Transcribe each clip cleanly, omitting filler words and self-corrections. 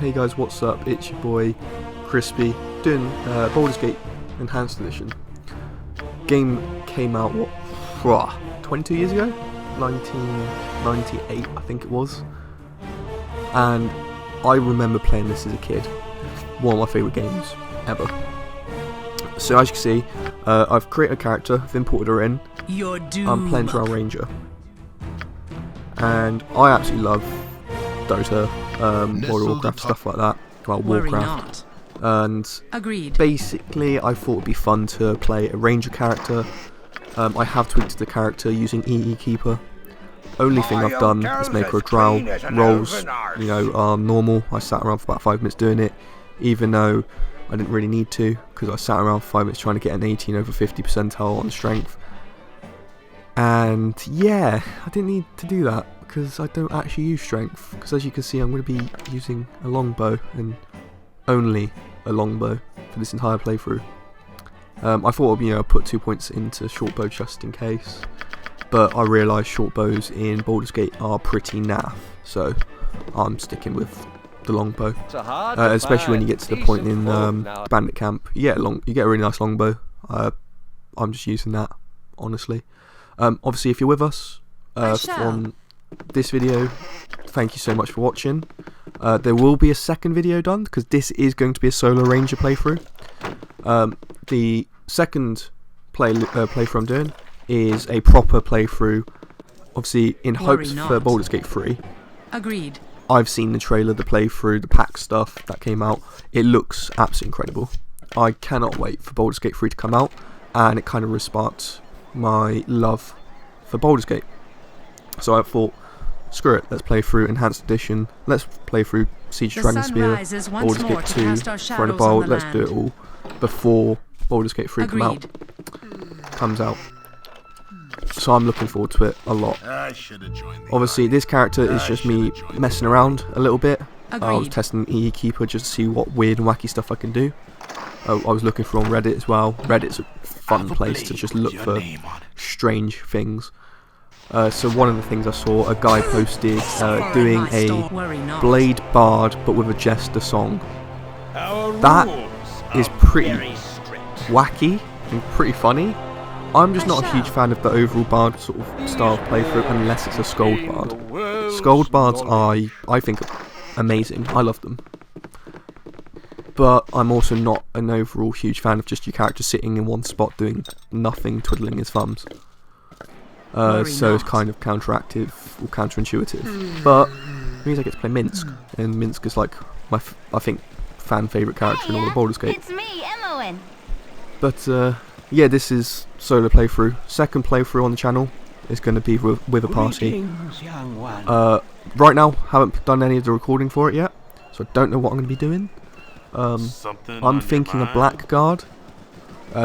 Hey guys, what's up? It's your boy Crispy doing Baldur's Gate Enhanced Edition. Game came out 22 years ago? 1998 I think it was. And I remember playing this as a kid. One of my favourite games ever. So as you can see, I've created a character, I've imported her in. I'm playing Drow Ranger. And I absolutely love Dota, World of Warcraft, stuff like that. Well, Warcraft. And basically I thought it'd be fun to play a ranger character. I have tweaked the character using EE Keeper. Only thing I've done is make her a Drow. Rolls, are normal. I sat around for about 5 minutes doing it, even though I didn't really need to, because I sat around for 5 minutes trying to get an 18 over 50 percentile on strength. And yeah, I didn't need to do that because I don't actually use strength, because as you can see I'm going to be using a longbow, and only a longbow for this entire playthrough. I thought I'd put 2 points into shortbow just in case, but I realised shortbows in Baldur's Gate are pretty naff, so I'm sticking with the longbow. Especially when you get to the point in Bandit Camp, you get a really nice longbow. I'm just using that, honestly. Obviously, if you're with us from this video, thank you so much for watching. There will be a second video done, because this is going to be a solo ranger playthrough. The second playthrough I'm doing is a proper playthrough, obviously in hopes for Baldur's Gate 3. Agreed. I've seen the trailer, the playthrough, the pack stuff that came out. It looks absolutely incredible. I cannot wait for Baldur's Gate 3 to come out, and it kind of resparked my love for Baldur's Gate. So I thought, screw it, let's play through Enhanced Edition, let's play through Siege of Dragonspear, Baldur's Gate 2, Throne of Baulder, let's do it all before Baldur's Gate 3 comes out. So I'm looking forward to it a lot. Obviously this character is just me messing around a little bit. I was testing EE Keeper just to see what weird and wacky stuff I can do. I was looking for on Reddit as well. Reddit's a fun place to just look for strange things. So one of the things I saw, a guy posted doing a Blade Bard but with a Jester song. That is pretty wacky and pretty funny. I'm just not a huge fan of the overall Bard sort of style of playthrough unless it's a Skald Bard. Skald Bards are, I think, amazing. I love them. But I'm also not an overall huge fan of just your character sitting in one spot doing nothing, twiddling his thumbs. So it's kind of counteractive or counterintuitive. But it means I get to play Minsk, and Minsk is like my, I think, fan favourite character in all of Baldur's Gate. It's me, Emmoen. But yeah, this is solo playthrough. Second playthrough on the channel is going to be with a party. Right now, haven't done any of the recording for it yet, so I don't know what I'm going to be doing. I'm thinking a Blackguard,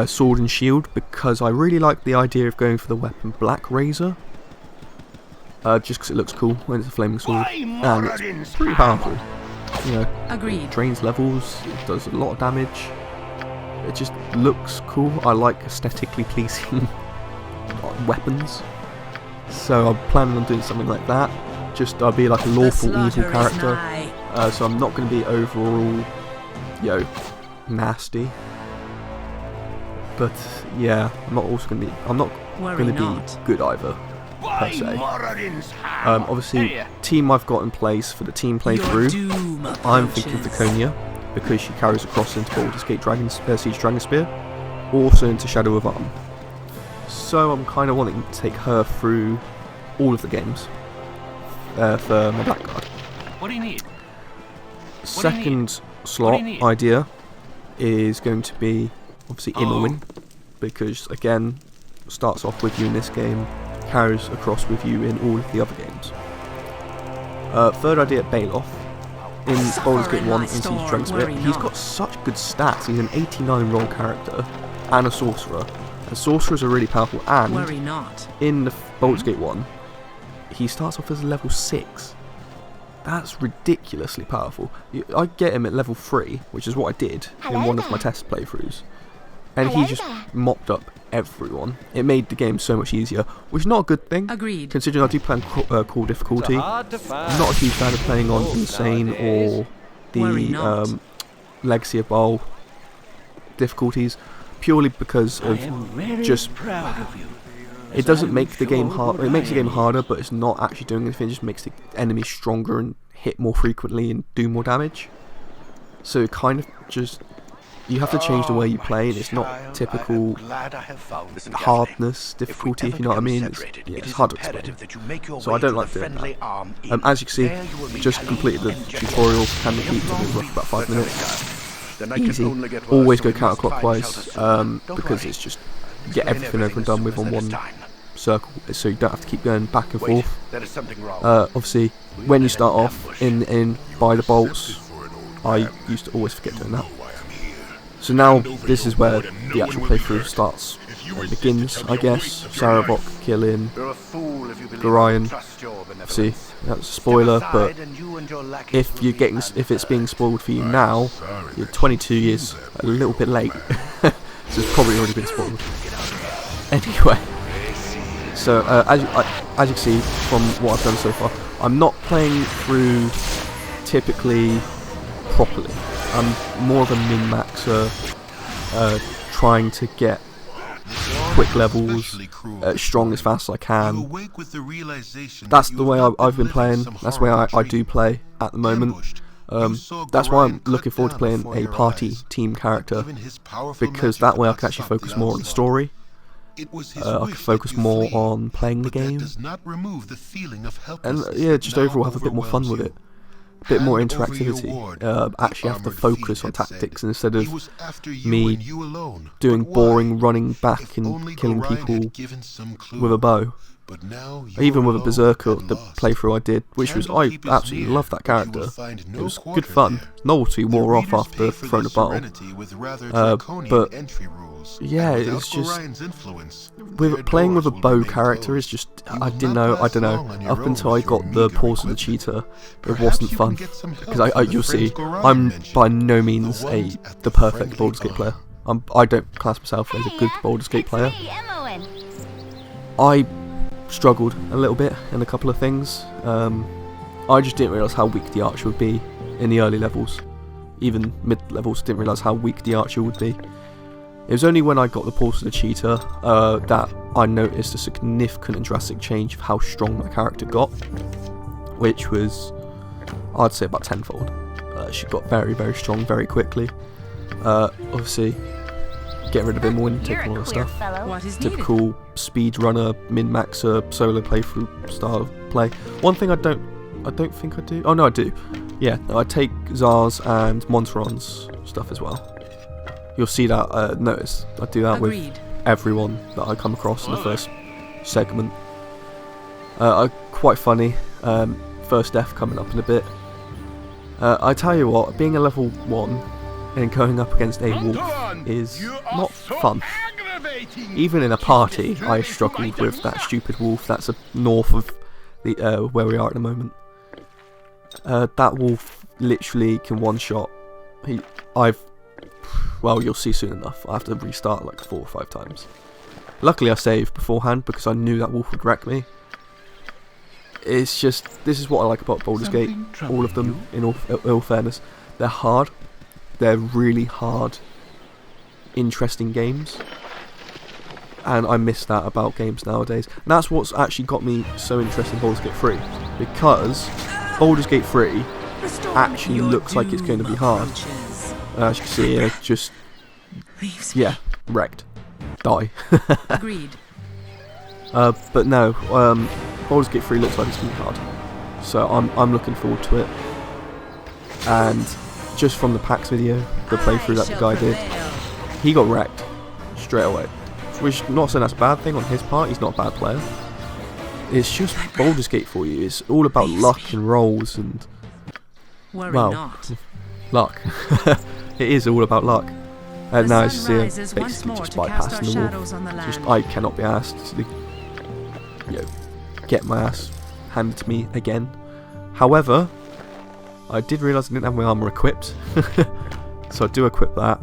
sword and shield, because I really like the idea of going for the weapon Black Razor. Just because it looks cool when it's a flaming sword, and it's pretty powerful. Agreed. Drains levels, it does a lot of damage. It just looks cool. I like aesthetically pleasing weapons, so I'm planning on doing something like that. Just I'll be like a lawful evil character, so I'm not going to be overall, nasty. But yeah, I'm not going to be good either, per se. Obviously, team I've got in place for the team playthrough, I'm thinking Viconia, because she carries across into Baldur's Gate Siege Dragonspear, also into Shadow of Arm. So I'm kind of wanting to take her through all of the games for my Blackguard. What do you need? Second slot idea is going to be obviously Imoen, because again, starts off with you in this game, carries across with you in all of the other games. Third idea, Baloth. In Baldur's Gate 1 and Siege of Dragonspear, he's got such good stats. He's an 89 roll character and a sorcerer. And sorcerers are really powerful, and in the Baldur's Gate 1, he starts off as level 6. That's ridiculously powerful. I get him at level 3, which is what I did in one of my test playthroughs. And he just mopped up everyone. It made the game so much easier, which is not a good thing. Agreed. Considering I do play on cool difficulty. I'm not a huge fan of playing on Insane or the Legacy of Baal difficulties, purely because of just it doesn't make the game hard. It makes the game harder, but it's not actually doing anything. It just makes the enemies stronger and hit more frequently and do more damage. So it kind of just, you have to change the way you play, and it's not typical hardness difficulty, if you know what I mean. It's hard to explain, so I don't like doing that. As you can see, just completed the tutorial for Candle Keep, it was roughly about 5 minutes. Easy. Always go counterclockwise, because it's just, you get everything over and done with on one circle, so you don't have to keep going back and forth. Obviously, when you start off in by the bolts, I used to always forget doing that. So now this is where the actual playthrough starts and begins, I guess. Sarabok killing Gorion. See, that's a spoiler, but if it's being spoiled for you now, you're 22 years a little bit late. So it's probably already been spoiled. Anyway, so as you can see from what I've done so far, I'm not playing through typically properly. I'm more of a min-maxer, trying to get quick levels, strong as fast as I can. That's the way I've been playing, that's the way I do play at the moment. That's why I'm looking forward to playing a party team character, because that way I can actually focus more on the story. I can focus more on playing the game, and yeah, just overall have a bit more fun with it. A bit more interactivity, actually have to focus on tactics instead of me doing boring running back and killing people with a bow. Even with a Berserker, the playthrough I did, which was, I absolutely loved that character. It was good fun. Novelty wore off after Throne of Battle. But yeah, it's just, playing with a bow character is just, I don't know, up until I got the Pause of the Cheetah, it wasn't fun. Because you'll see, I'm by no means the perfect Baldur's Gate player. I don't class myself as a good Baldur's Gate player. I struggled a little bit in a couple of things. I just didn't realise how weak the archer would be in the early levels. Even mid levels, didn't realise how weak the archer would be. It was only when I got the Pulse of the Cheetah that I noticed a significant and drastic change of how strong my character got, which was, I'd say, about tenfold. She got very, very strong very quickly. Obviously, getting rid of him when taking all the stuff. Typical speedrunner, min-maxer, solo playthrough style of play. One thing I don't think I do. Oh no, I do. Yeah, I take Zars and Monteron's stuff as well. You'll see that, notice, I do that with everyone that I come across in the first segment. Quite funny, first death coming up in a bit. I tell you what, being a level 1 and going up against a wolf is not fun. Even in a party, I struggled with that stupid wolf that's north of the where we are at the moment. That wolf literally can one-shot. Well, you'll see soon enough. I have to restart like 4 or 5 times. Luckily I saved beforehand because I knew that wolf would wreck me. It's just, this is what I like about Baldur's Gate. All of them, in all fairness. They're hard. They're really hard, interesting games. And I miss that about games nowadays. And that's what's actually got me so interested in Baldur's Gate 3. Because Baldur's Gate 3 actually looks like it's going to be hard. As you can see, just, yeah, wrecked. Die. Agreed. But no, Baldur's Gate 3 looks like it's going to be hard. So I'm looking forward to it. And just from the PAX video, the playthrough that the guy did, he got wrecked straight away. Which, not saying that's a bad thing on his part, he's not a bad player. It's just Baldur's Gate for you. It's all about luck and rolls and, well, luck. It is all about luck. And now it's basically just bypassing the wolf. Just, I cannot be asked to, get my ass handed to me again. However, I did realise I didn't have my armour equipped. So I do equip that.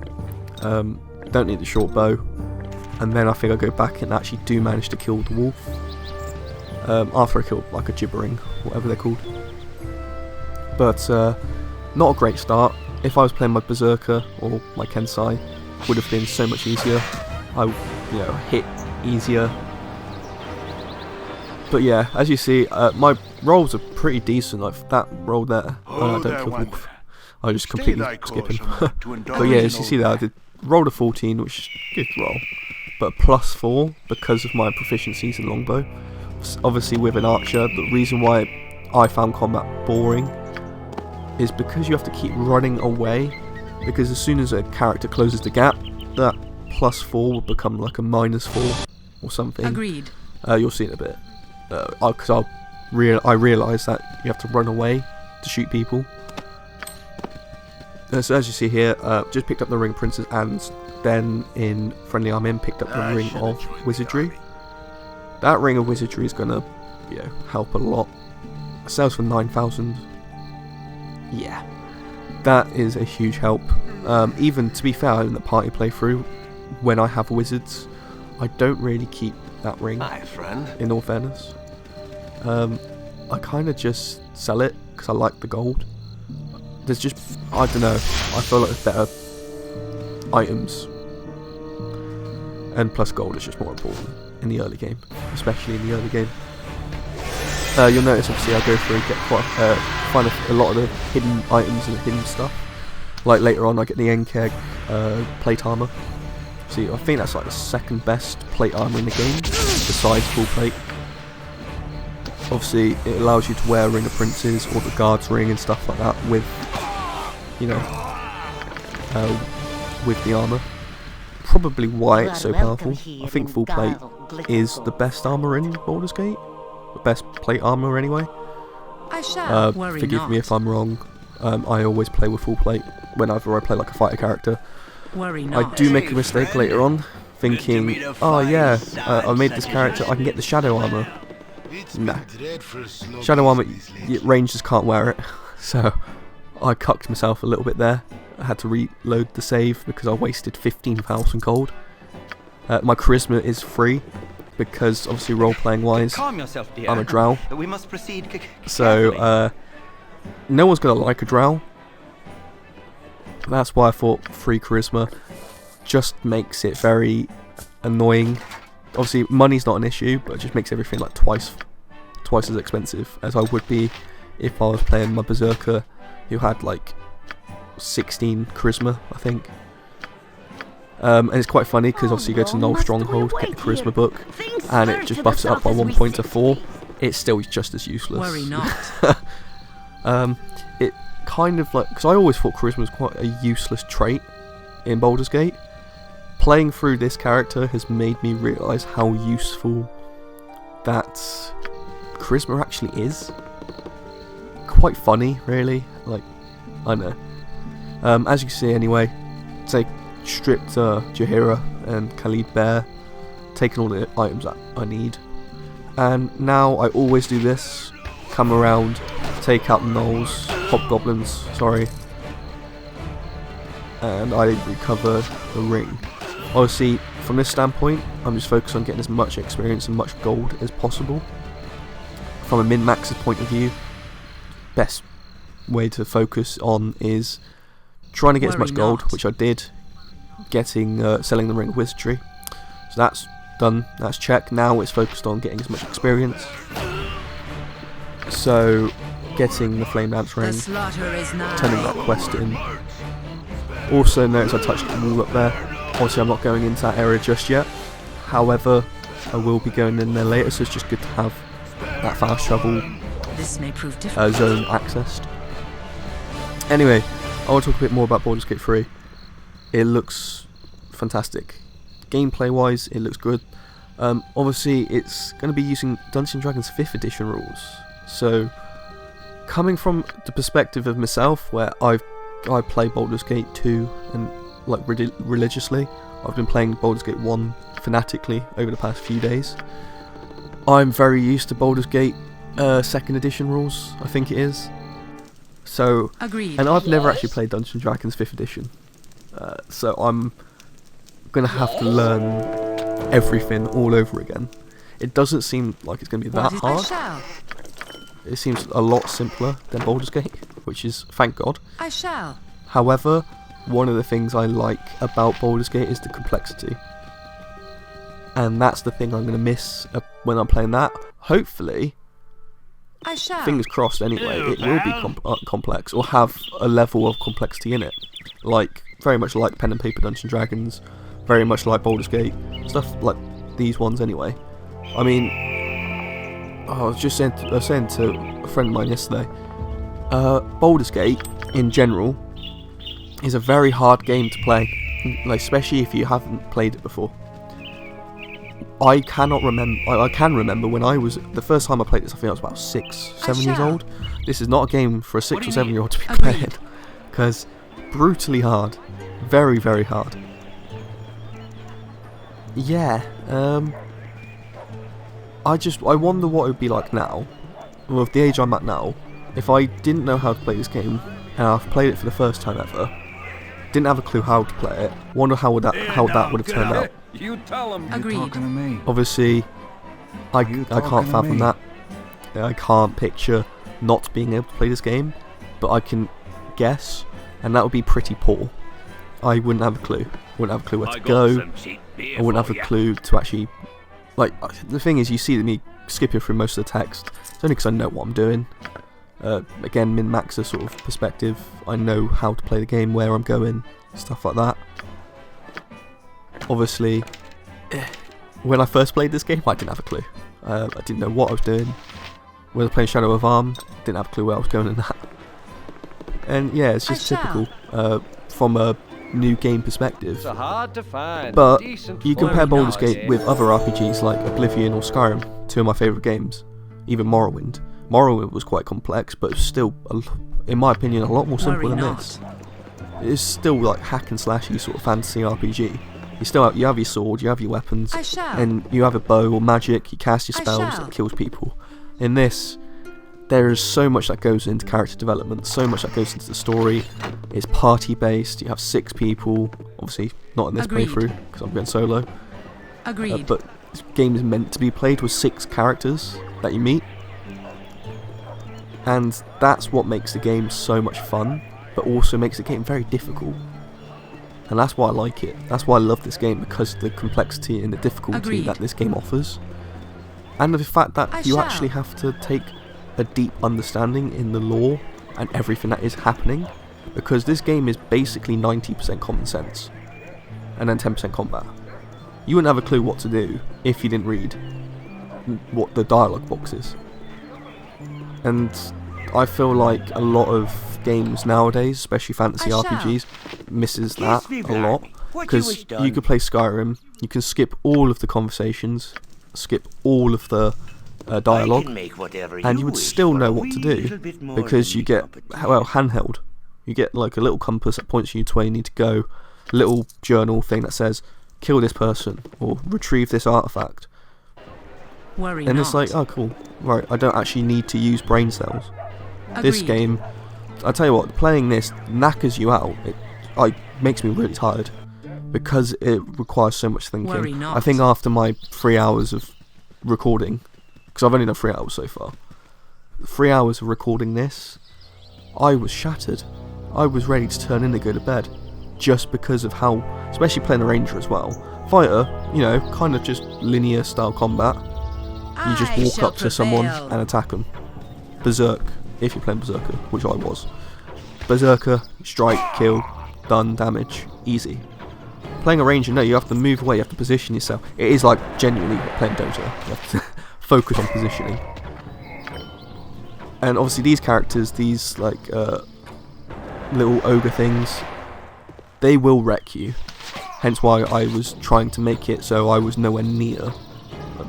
Don't need the short bow. And then I think I go back and actually do manage to kill the wolf. After I kill like a gibbering, whatever they're called. But Not a great start. If I was playing my Berserker or my Kensai, it would have been so much easier. I, hit easier. But yeah, as you see, my rolls are pretty decent. Like that roll there, I don't kill Wolf. I just completely skip him. But yeah, as you see there, I did roll a 14, which is a good roll, but +4 because of my proficiencies in longbow. Obviously, with an archer, the reason why I found combat boring is because you have to keep running away. Because as soon as a character closes the gap, that +4 will become like a -4 or something. Agreed. You'll see in a bit. Because I realised that you have to run away to shoot people. So as you see here, just picked up the Ring of Princes, and then in Friendly Armin picked up the Ring of Wizardry. That Ring of Wizardry is gonna, help a lot. It sells for 9,000. Yeah, that is a huge help. Even to be fair, in the party playthrough, when I have wizards, I don't really keep that ring. Hi, friend. In all fairness, I kind of just sell it because I like the gold. There's just, I don't know, I feel like there's better items, and plus gold is just more important in the early game, especially in the early game. You'll notice obviously I go through and get find a lot of the hidden items and the hidden stuff. Like later on I get the Enkeg plate armor. See, I think that's like the second best plate armor in the game, besides full plate. Obviously it allows you to wear Ring of Princes or the Guard's Ring and stuff like that with, with the armor. Probably why it's so powerful. I think full plate is the best armor in Baldur's Gate. The best plate armor anyway. I shall worry forgive not. me if I'm wrong. I always play with full plate whenever I play like a fighter character. Worry not. I do make a mistake later on, thinking, oh yeah, I made this character, I can get the shadow armor. No. Shadow armor, rangers can't wear it. So I cucked myself a little bit there. I had to reload the save because I wasted 15,000 gold. My charisma is free because obviously role-playing wise, Calm yourself, dear. I'm a Drow. We must proceed So no one's gonna like a Drow. That's why I thought free charisma just makes it very annoying. Obviously money's not an issue, but it just makes everything like twice as expensive as I would be if I was playing my Berserker who had like 16 charisma, I think. And it's quite funny because obviously you go to Null Stronghold, get the charisma book, and it just buffs it up by 1 point to 4. It's still just as useless. Worry not. It kind of like, because I always thought charisma was quite a useless trait in Baldur's Gate. Playing through this character has made me realise how useful that charisma actually is. Quite funny, really. Like, I know. As you can see anyway, say stripped Jaheira and Khalid Bear, taken all the items that I need, and now I always do this: come around, take out the gnolls, hobgoblins, sorry, and I recover the ring. Obviously, from this standpoint, I'm just focused on getting as much experience and much gold as possible. From a min-max's point of view, best way to focus on is trying to get as much gold, which I did, getting selling the Ring of Wizardry. So that's done, that's checked. Now it's focused on getting as much experience. So getting the Flame Dance Ring, turning that quest in. Also notice I touched the wall up there. Obviously I'm not going into that area just yet. However, I will be going in there later, so it's just good to have that fast travel zone accessed. Anyway, I want to talk a bit more about Baldur's Gate 3. It looks fantastic. Gameplay wise, it looks good. Obviously, it's going to be using Dungeons & Dragons 5th edition rules. So, coming from the perspective of myself, where I play Baldur's Gate 2 and like religiously, I've been playing Baldur's Gate 1 fanatically over the past few days. I'm very used to Baldur's Gate 2nd edition rules, I think it is. So, agreed. And I've never actually played Dungeons & Dragons 5th edition. So I'm going to have to learn everything all over again. It doesn't seem like it's going to be that hard. it seems a lot simpler than Baldur's Gate, which is, thank God. I shall. However, one of the things I like about Baldur's Gate is the complexity. And that's the thing I'm going to miss when I'm playing that. Hopefully, I shall. fingers crossed anyway, it will be complex, or have a level of complexity in it. Like, very much like Pen and Paper Dungeons and Dragons, very much like Baldur's Gate, stuff like these ones anyway. I mean, I was just saying to a friend of mine yesterday, Baldur's Gate, in general, is a very hard game to play, like, especially if you haven't played it before. I can remember when the first time I played this, I think I was about 6, 7 years old. This is not a game for a 6 or 7 year old to be playing, because brutally hard, very, very hard. Yeah, I wonder what it would be like now, with the age I'm at now, if I didn't know how to play this game, and I've played it for the first time ever, didn't have a clue how to play it, wonder how that would have turned out. You tell him. Agreed. Obviously, I can't fathom that. I can't picture not being able to play this game, but I can guess, and that would be pretty poor. I wouldn't have a clue. Wouldn't have a clue where to go. I wouldn't have a clue to actually... Like, the thing is, you see me skipping through most of the text. It's only because I know what I'm doing. Again, min-maxer sort of perspective. I know how to play the game, where I'm going, stuff like that. Obviously, when I first played this game, I didn't have a clue. I didn't know what I was doing. When I was playing Shadow of Arm, didn't have a clue where I was going in that. And yeah, it's just typical from a new game perspective. It's hard to find. But you compare Baldur's Gate with other RPGs like Oblivion or Skyrim, two of my favourite games. Even Morrowind. Morrowind was quite complex, but it was still, in my opinion, a lot more simple than this. It's still like hack and slashy sort of fantasy RPG. You have your sword, you have your weapons, and you have a bow or magic. You cast your spells that kills people. In this, there is so much that goes into character development, so much that goes into the story. It's party based. You have 6 people. Obviously, not in this playthrough because I'm going solo. Agreed. But this game is meant to be played with 6 characters that you meet, and that's what makes the game so much fun, but also makes the game very difficult. And that's why I like it. That's why I love this game, because of the complexity and the difficulty that this game offers. And the fact that you actually have to take a deep understanding in the lore and everything that is happening. Because this game is basically 90% common sense. And then 10% combat. You wouldn't have a clue what to do if you didn't read what the dialogue box is. And I feel like a lot of games nowadays, especially fantasy RPGs, misses that a lot, because you could play Skyrim, you can skip all of the conversations, skip all of the dialogue, and you would still know what to do, because you get, well, handheld. You get like a little compass that points you to where you need to go, a little journal thing that says, kill this person, or retrieve this artifact. And it's like, oh cool, right, I don't actually need to use brain cells. This game, I tell you what, playing this knackers you out. It makes me really tired, because it requires so much thinking. I think after my 3 hours of recording, because I've only done 3 hours so far, 3 hours of recording this, I was shattered. I was ready to turn in and go to bed, just because of how, especially playing a ranger as well. Fighter, you know, kind of just linear style combat. You just walk up to someone and attack them. Berserk, if you're playing Berserker, which I was. Berserker, strike, kill, done, damage, easy. Playing a ranger, no, you have to move away, you have to position yourself. It is like genuinely playing Dota. You have to focus on positioning. And obviously these characters, these like little ogre things, they will wreck you. Hence why I was trying to make it so I was nowhere near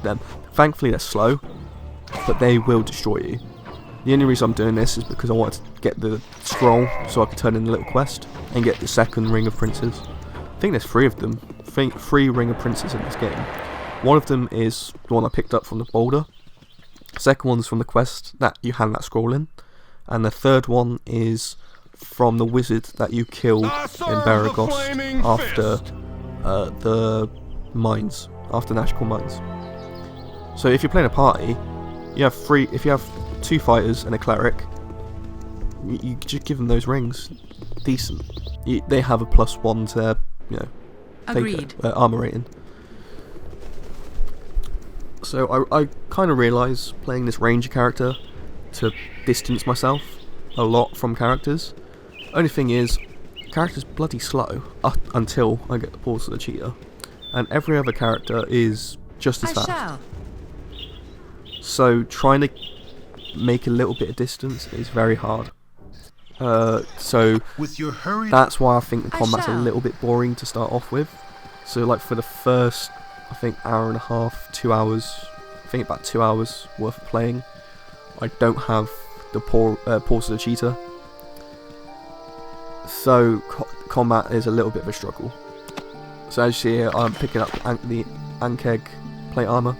them. Thankfully they're slow, but they will destroy you. The only reason I'm doing this is because I wanted to get the scroll so I could turn in the little quest and get the second Ring of Princes. I think there's 3 of them. 3 Ring of Princes in this game. One of them is the one I picked up from the Baulder. The second one's from the quest that you hand that scroll in. And the third one is from the wizard that you kill in Baragost after the mines, after Nashkel mines. So if you're playing a party, You have three. If you have 2 fighters and a cleric, you just give them those rings. Decent. They have a +1 to their, Agreed. armor rating. So I kind of realise playing this ranger character to distance myself a lot from characters. Only thing is, character's bloody slow until I get the paws of the cheetah, and every other character is just as fast. Shall. So trying to make a little bit of distance is very hard. So that's why I think the combat's a little bit boring to start off with. So like for the first, I think, hour and a half, 2 hours, I think about 2 hours worth of playing, I don't have the paws of the cheetah. So combat is a little bit of a struggle. So as you see here, I'm picking up the Ankeg plate armor.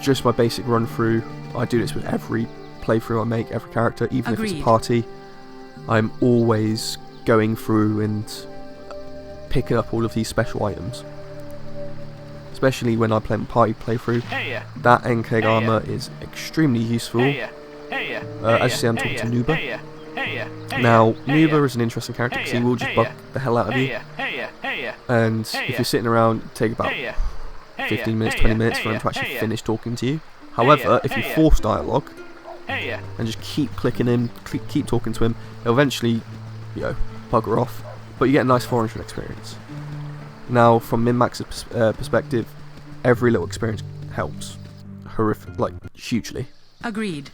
Just my basic run through. I do this with every playthrough I make, every character, even if it's a party. I'm always going through and picking up all of these special items. Especially when I play party playthrough. That Ankeg armor is extremely useful. As you see, I'm talking to Nuba. Now, Nuba is an interesting character because he will just bug the hell out of you. And if you're sitting around, take about 15 minutes, 20 minutes for him to actually finish talking to you. However, if you force dialogue and just keep clicking him, keep talking to him, he'll eventually, bugger off. But you get a nice 400 experience. Now, from Min-Max's perspective, every little experience helps. Hugely. Agreed.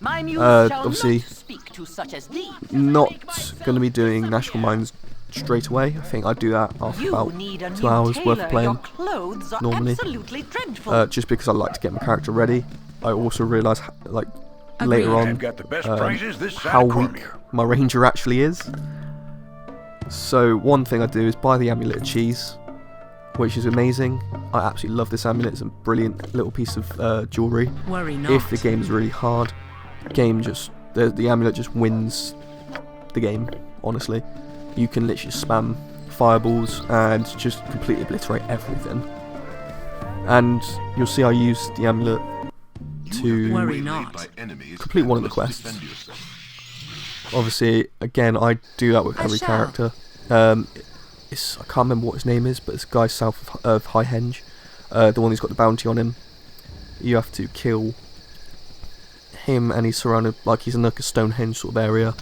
Obviously, not going to be doing National Mines straight away. I think I do that after about 2 hours worth of playing normally. Just because I like to get my character ready. I also realise, later on, how weak my ranger actually is. So one thing I do is buy the Amulet of Cheese, which is amazing. I absolutely love this amulet. It's a brilliant little piece of jewellery. If the game is really hard, the amulet just wins the game, honestly. You can literally spam fireballs and just completely obliterate everything. And you'll see I use the amulet to complete one of the quests. Obviously, again, I do that with every character. I can't remember what his name is, but it's a guy south of High Henge, the one who's got the bounty on him. You have to kill him, and he's surrounded, he's in like a Stonehenge sort of area,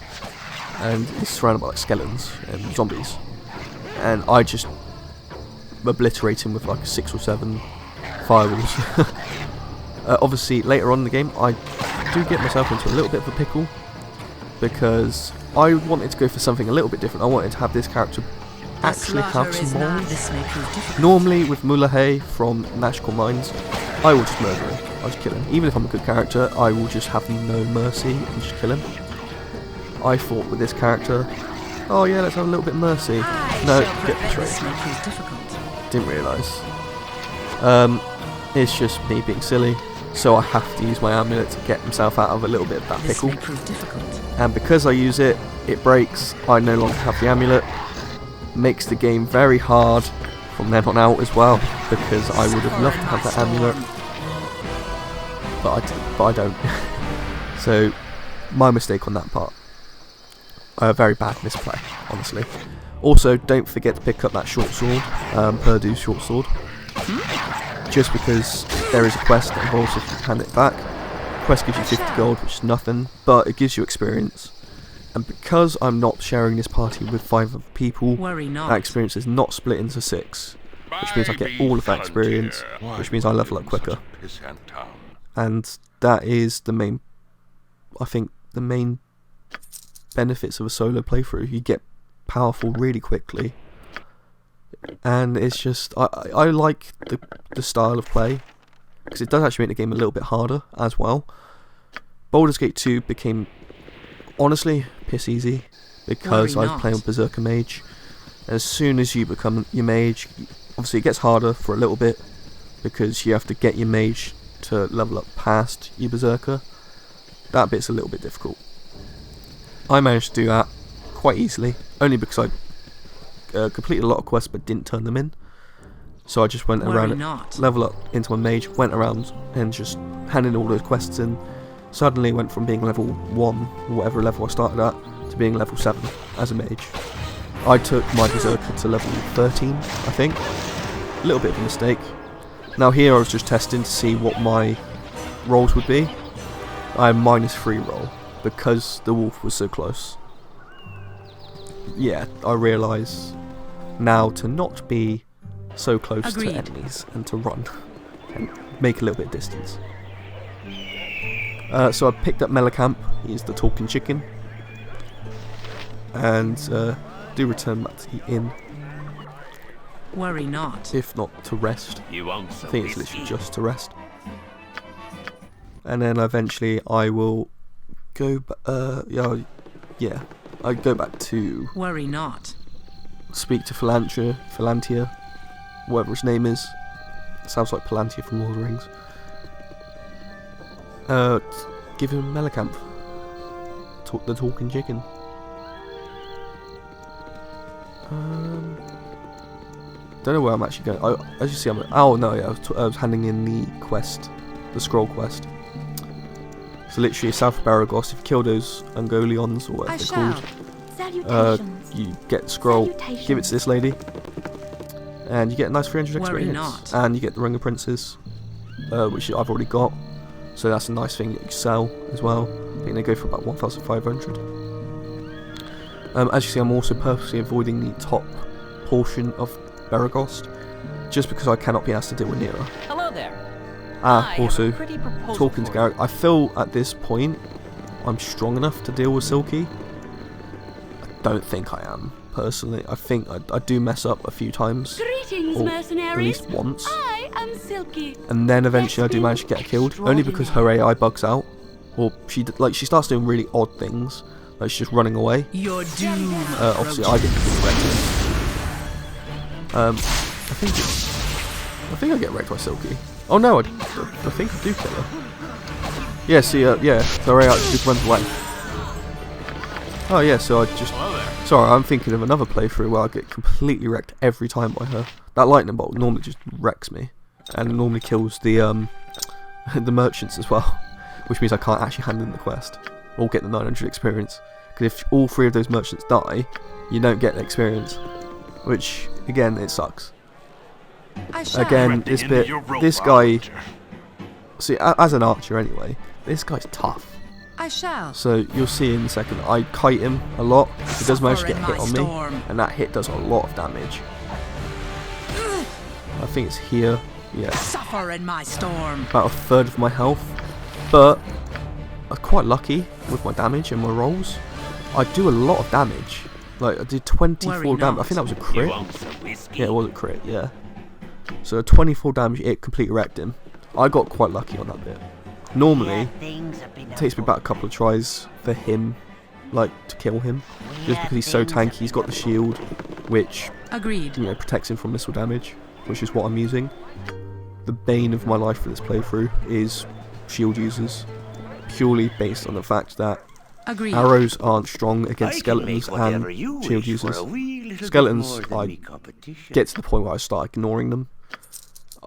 and he's surrounded by skeletons and zombies. And I just obliterate him with 6 or 7 fireballs. Obviously, later on in the game, I do get myself into a little bit of a pickle, because I wanted to go for something a little bit different. I wanted to have this character actually have some morals. Normally, with Mulahay from National Mines, I will just murder him. I'll just kill him. Even if I'm a good character, I will just have no mercy and just kill him. I thought with this character, oh yeah, let's have a little bit of mercy. No, get betrayed. Didn't realise. It's just me being silly, so I have to use my amulet to get himself out of a little bit of that pickle. And because I use it, it breaks. I no longer have the amulet. Makes the game very hard from then on out as well, because I would have loved to have that amulet, but I don't. So, my mistake on that part. A very bad misplay, honestly. Also, don't forget to pick up that short sword, Purdue's short sword. Just because there is a quest that involves if you hand it back. The quest gives you 50 gold, which is nothing, but it gives you experience. And because I'm not sharing this party with 5 other people, that experience is not split into 6. Which means I get all of that experience, which means I level up quicker. And that is the main benefits of a solo playthrough. You get powerful really quickly. And it's just, I like the style of play, because it does actually make the game a little bit harder as well. Baldur's Gate 2 became, honestly, piss easy, because I was playing with Berserker Mage. As soon as you become your mage, obviously it gets harder for a little bit, because you have to get your mage to level up past your Berserker. That bit's a little bit difficult. I managed to do that quite easily, only because I completed a lot of quests but didn't turn them in. So I just went Worry around it, not. level up into my mage, went around and just handed all those quests in. Suddenly went from being level 1, or whatever level I started at, to being level 7 as a mage. I took my berserker to level 13, I think. A little bit of a mistake. Now here I was just testing to see what my rolls would be. I had -3 roll because the wolf was so close. Yeah, I realise now to not be so close Agreed. to enemies and to run and make a little bit of distance. So I picked up Melicamp, he's the talking chicken, and do return back to the inn, Worry not. if not to rest. You want I some think it's whiskey? literally just to rest. And then eventually I will go, I go back to Worry not. speak to Philantia, whatever his name is. Sounds like Palantir from Lord of the Rings. Give him Melicamp. The talking chicken. Don't know where I'm actually going. As you see, I was handing in the quest, the scroll quest. So literally, south of Baragos, if you kill those Ungolions or whatever they're called, Salutations. you get the scroll. Give it to this lady, and you get a nice 300 Worry experience, not. and you get the Ring of Princes, which I've already got. So that's a nice thing that you sell as well. I think they go for about 1,500. As you see, I'm also purposely avoiding the top portion of Baragos, just because I cannot be asked to deal with Nera. Hello there. I have a Also, pretty proposal talking to for Garrett, I feel at this point I'm strong enough to deal with Silky. I don't think I am, personally. I think I do mess up a few times, Greetings, or mercenaries. at least once. I am Silky. And then eventually I do manage to get her killed, only because her AI bugs out, or she starts doing really odd things, like she's just running away. Your doom. Obviously I get wrecked. I think I get wrecked by Silky. Oh no, I think I do kill her. Yeah, see, her AI just runs away. Oh yeah, so I just... Sorry, I'm thinking of another playthrough where I get completely wrecked every time by her. That lightning bolt normally just wrecks me, and normally kills the the merchants as well, which means I can't actually hand in the quest or get the 900 experience. Because if all 3 of those merchants die, you don't get the experience, which again it sucks. I shall. Again, this guy. See, as an archer anyway, this guy's tough. I shall. So you'll see in a second, I kite him a lot. He does manage to get Suffer a in hit my on me, storm. and that hit does a lot of damage. I think it's here, yeah, Suffer in my storm. about 1/3 of my health. But I'm quite lucky with my damage and my rolls. I do a lot of damage. Like I did 24 Worry damage. I not. think that was a You crit. want some whiskey? Yeah, it was a crit. Yeah. So 24 damage, it completely wrecked him. I got quite lucky on that bit. Normally, it takes me about a couple of tries for him, like, to kill him, just because he's so tanky. He's got the shield, which, Agreed. you know, protects him from missile damage, which is what I'm using. The bane of my life for this playthrough is shield users, purely based on the fact that Agreed. arrows aren't strong against I can skeletons make whatever and you shield wish for users. a wee little bit Skeletons, more than I me competition. get to the point where I start ignoring them.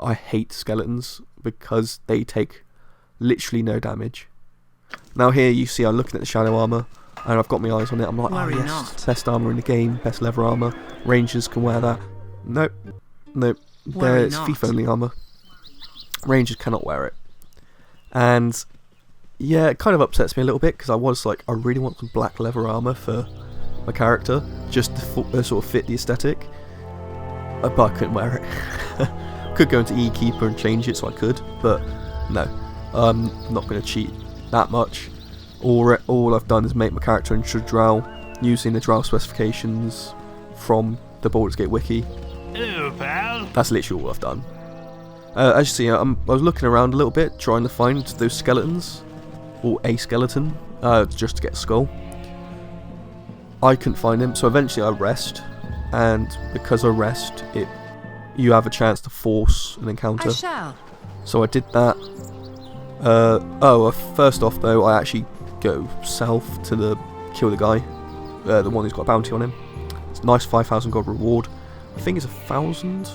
I hate skeletons because they take literally no damage. Now here you see I'm looking at the shadow armor and I've got my eyes on it. I'm like, oh Worry yes, not. best armor in the game, best leather armor. Rangers can wear that. Nope. Worry There's not. FIFA only armor. Rangers cannot wear it. And yeah, it kind of upsets me a little bit because I was like, I really want some black leather armor for my character, just to sort of fit the aesthetic. But I couldn't wear it. Could go into E-Keeper and change it so I could, but no, I'm not going to cheat that much. All I've done is make my character into Drow using the Drow specifications from the Baldur's Gate wiki. Hello, pal. That's literally all I've done. As you see, I was looking around a little bit trying to find those skeletons, or a skeleton, just to get a skull. I couldn't find him, so eventually I rest, and because I rest, you have a chance to force an encounter. I shall. So I did that. First off though, I actually go south to kill the guy, the one who's got a bounty on him. It's a nice 5,000 gold reward. I think it's 1,000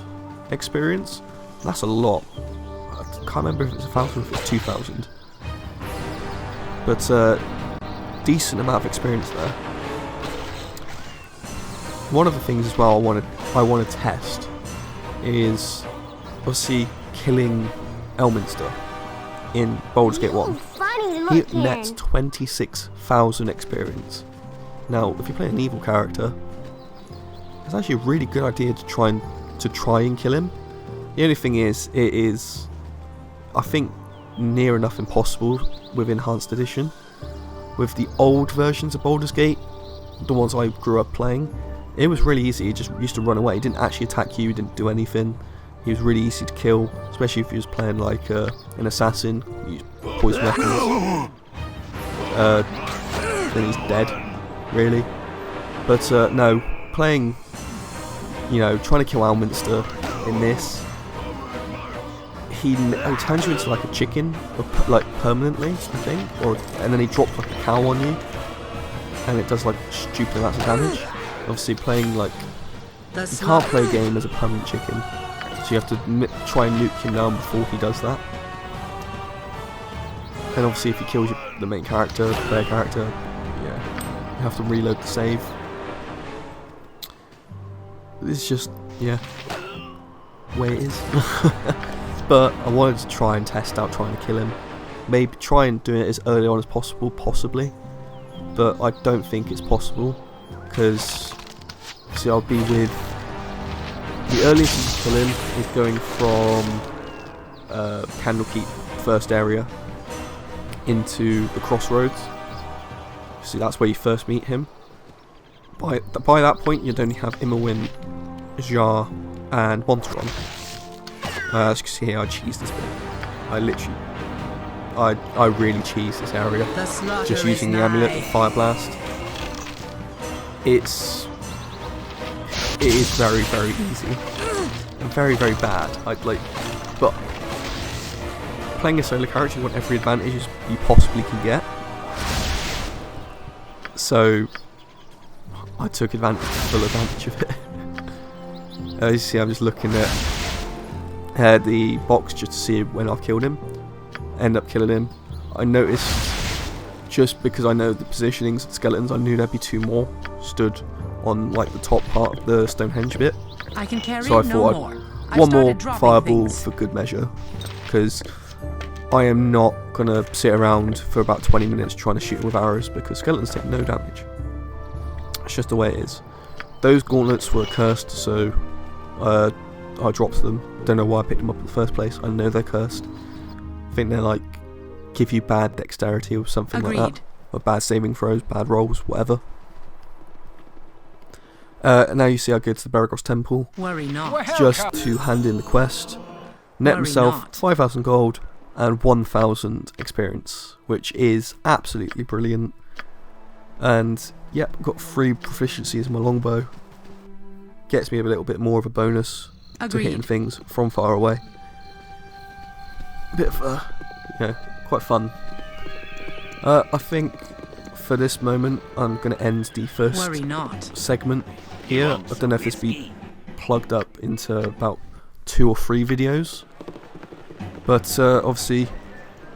experience. That's a lot. I can't remember if it's 1,000 or if it's 2,000. But decent amount of experience there. One of the things as well I want to test is obviously killing Elminster in Baldur's Gate 1. He nets 26,000 experience. Now, if you play an evil character, it's actually a really good idea to try and kill him. The only thing is, it is, I think, near enough impossible with Enhanced Edition. With the old versions of Baldur's Gate, the ones I grew up playing, it was really easy. He just used to run away. He didn't actually attack you. He didn't do anything. He was really easy to kill, especially if you was playing like an assassin. You use poison weapons. Then he's dead, really. But no, playing, trying to kill Elminster in this, he turns you into like a chicken, like permanently, I think, and then he drops like a cow on you, and it does like stupid amounts of damage. Obviously, playing like you can't play a game as a permanent chicken, so you have to try and nuke him down before he does that. And obviously, if he kills the main character, the player character, yeah, you have to reload the save. It's just, yeah, way it is. But I wanted to try and test out trying to kill him. Maybe try and do it as early on as possible, possibly. But I don't think it's possible, because, see, I'll be with, the earliest you can kill him is going from Candlekeep first area into the crossroads. See, that's where you first meet him. By that point, you'd only have Immerwin, Jar, and Monteron. As you can see here, I cheese this bit. I really cheese this area. Just using the amulet and Fire Blast. It is very, very easy. And very, very bad. But playing a solo character, you want every advantage you possibly can get. So I took full advantage of it. As you see, I'm just looking at the box just to see when I've killed him. End up killing him. I noticed, just because I know the positionings of skeletons, I knew there'd be two more stood on like the top part of the Stonehenge bit. I can carry So I no thought more. one more dropping fireball things. for good measure, because I am not gonna sit around for about 20 minutes trying to shoot him with arrows, because skeletons take no damage. It's just the way it is. Those gauntlets were cursed, so I dropped them. Don't know why I picked them up in the first place. I know they're cursed. I think they're like give you bad dexterity or something like that, or bad saving throws, bad rolls, whatever. Now you see I go to the Beragos Temple Worry not. just to hand in the quest. Net Worry myself not. 5,000 gold and 1,000 experience, which is absolutely brilliant. And yep, got 3 proficiencies in my longbow. Gets me a little bit more of a bonus to hitting things from far away. Bit of quite fun. I think for this moment I'm going to end the first Worry not. segment here. I don't know if this be plugged up into about 2 or 3 videos, but obviously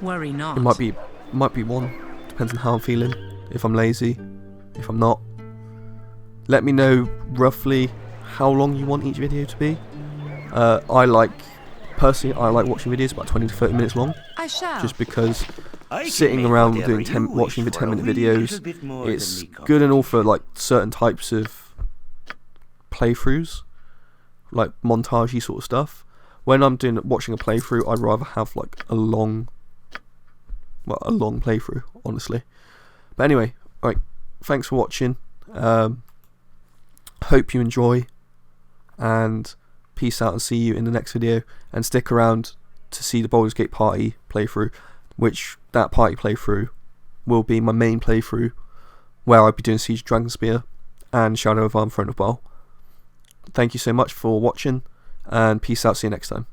Worry not. it might be 1. Depends on how I'm feeling. If I'm lazy, if I'm not. Let me know roughly how long you want each video to be. Personally, I like watching videos about 20 to 30 minutes long, I shall. just because sitting around watching the 10-minute videos, it's good and all for like certain types of playthroughs, like montagey sort of stuff. When I'm watching a playthrough, I'd rather have like a long playthrough, honestly. But anyway, right, thanks for watching. Hope you enjoy, and peace out, and see you in the next video. And stick around to see the Baldur's Gate party playthrough, which that party playthrough will be my main playthrough, where I'll be doing Siege of Dragonspear and Shadow of Arm Throne of Baal. Thank you so much for watching, and peace out, see you next time.